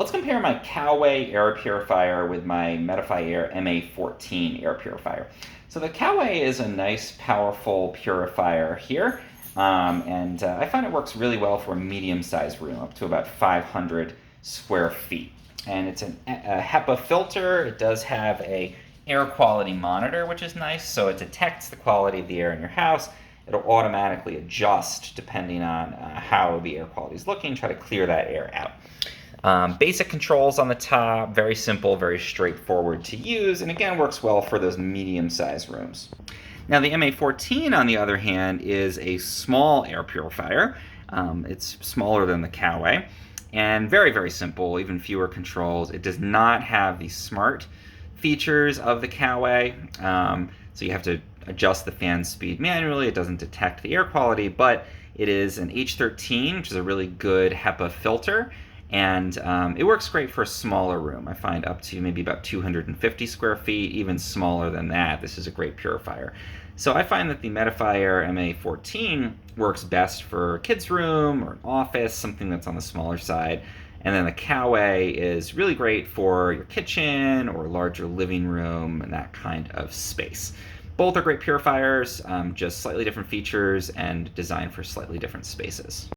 Let's compare my Coway air purifier with my Medify Air MA-14 air purifier. So the Coway is a nice, powerful purifier here, and I find it works really well for a medium-sized room, up to about 500 square feet. And it's a HEPA filter. It does have a air quality monitor, which is nice, so it detects the quality of the air in your house. It'll automatically adjust depending on how the air quality is looking, try to clear that air out. Basic controls on the top, very simple, very straightforward to use, and again works well for those medium-sized rooms. Now the MA-14, on the other hand, is a small air purifier. It's smaller than the Coway, and very, very simple, even fewer controls. It does not have the smart features of the Coway, so you have to adjust the fan speed manually. It doesn't detect the air quality, but it is an H13, which is a really good HEPA filter, and it works great for a smaller room. I find up to maybe about 250 square feet, even smaller than that. This is a great purifier. So I find that the Medify Air MA-14 works best for a kid's room or an office, something that's on the smaller side. And then the Coway is really great for your kitchen or larger living room and that kind of space. Both are great purifiers, just slightly different features and designed for slightly different spaces.